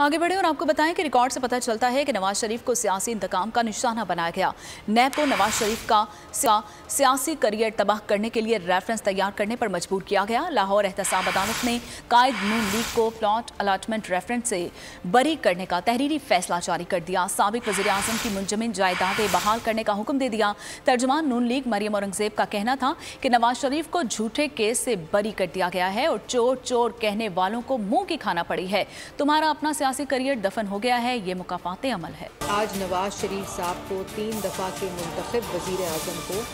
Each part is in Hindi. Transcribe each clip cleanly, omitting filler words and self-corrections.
आगे बढ़े और आपको बताएं कि रिकॉर्ड से पता चलता है कि नवाज शरीफ को सियासी इंतकाम का निशाना बनाया गया। नैब को नवाज शरीफ का सियासी करियर तबाह करने के लिए रेफरेंस तैयार करने पर मजबूर किया गया। लाहौर एहतसाब अदालत ने कायद नून लीग को प्लॉट अलाटमेंट रेफरेंस से बरी करने का तहरीरी फैसला जारी कर दिया। साबिक वज़ीर आज़म की मुंजमिन जायदादें बहाल करने का हुक्म दे दिया। तर्जुमान नून लीग मरियम औरंगजेब का कहना था कि नवाज शरीफ को झूठे केस से बरी कर दिया गया है और चोर चोर कहने वालों को मुंह की खाना पड़ी है। तुम्हारा अपना सियासी करियर दफन हो गया है, ये मुकाफाते अमल है। आज नवाज शरीफ साहब को 3 दफा के मुंतखब वजीर आजम को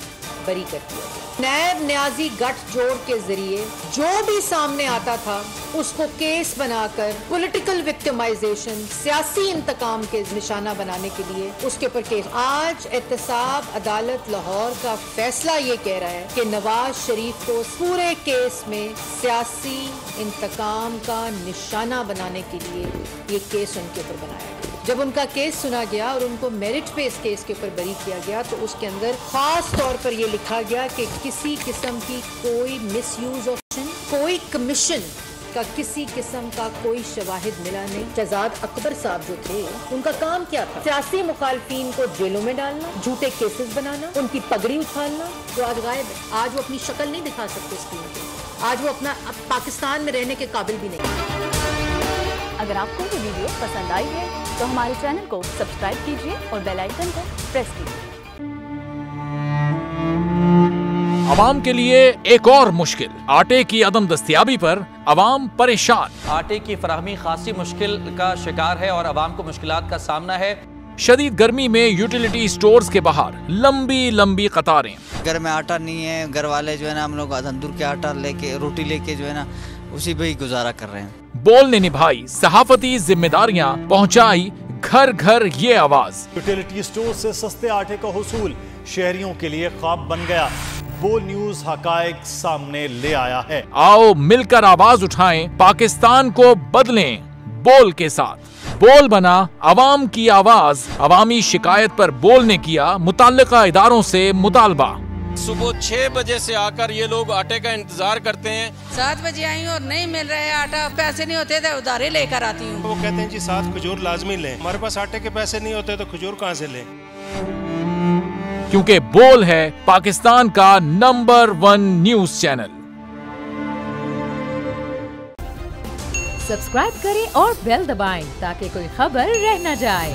बरी कर दिया गया। नैब न्याजी गठजोड़ के जरिए जो भी सामने आता था उसको केस बनाकर पॉलिटिकल विक्टिमाइजेशन, सियासी इंतकाम के निशाना बनाने के लिए उसके ऊपर केस। आज एहतसाब अदालत लाहौर का फैसला ये कह रहा है कि नवाज शरीफ को पूरे केस में सियासी इंतकाम का निशाना बनाने के लिए ये केस उनके ऊपर बनाया गया। जब उनका केस सुना गया और उनको मेरिट पे इस केस के ऊपर बरी किया गया तो उसके अंदर खास तौर पर यह लिखा गया कि किसी किस्म की कोई मिसयूज ऑफ, कोई कमीशन का किसी किस्म का कोई शवाहिद मिला नहीं। शहजाद अकबर साहब जो थे उनका काम क्या था? सियासी मुखालफीन को जेलों में डालना, झूठे केसेस बनाना, उनकी पगड़ी उछालना, जो आज गायब है। आज वो अपनी शक्ल नहीं दिखा सकते स्क्रीन पे। आज वो अपना पाकिस्तान में रहने के काबिल भी नहीं। अगर आपको ये वीडियो पसंद आई है तो हमारे चैनल को सब्सक्राइब कीजिए और बेल आइकन को प्रेस कीजिए। अवाम के लिए एक और मुश्किल, आटे की अदम दस्तयाबी पर अवाम परेशान। आटे की फराहमी खासी मुश्किल का शिकार है और अवाम को मुश्किलात का सामना है। शदीद गर्मी में यूटिलिटी स्टोर्स के बाहर लंबी लंबी कतारें। घर में आटा नहीं है, घर वाले जो है ना हम लोग तंदूर के आटा लेके, रोटी लेके जो है ना उसी पे ही गुजारा कर रहे हैं। बोल ने निभाई सहाफती जिम्मेदारियां, पहुंचाई घर घर ये आवाज। यूटिलिटी स्टोर से सस्ते आटे का हुसूल शहरियों के लिए ख्वाब बन गया। बोल न्यूज हकायक सामने ले आया है। आओ मिलकर आवाज उठाएं, पाकिस्तान को बदलें बोल के साथ। बोल बना अवाम की आवाज। अवामी शिकायत पर बोल ने किया मुताल्लिका इदारों से मुतालबा। सुबह 6 बजे से आकर ये लोग आटे का इंतजार करते हैं। 7 बजे आई और नहीं मिल रहा है आटा, पैसे नहीं होते थे उधारे लेकर आती हूँ। वो कहते हैं जी 7 खजूर लाजमी लें। हमारे पास आटे के पैसे नहीं होते तो खजूर कहाँ से लें? क्योंकि बोल है पाकिस्तान का नंबर 1 न्यूज चैनल। सब्सक्राइब करें और बेल दबाएं ताकि कोई खबर रह न जाए।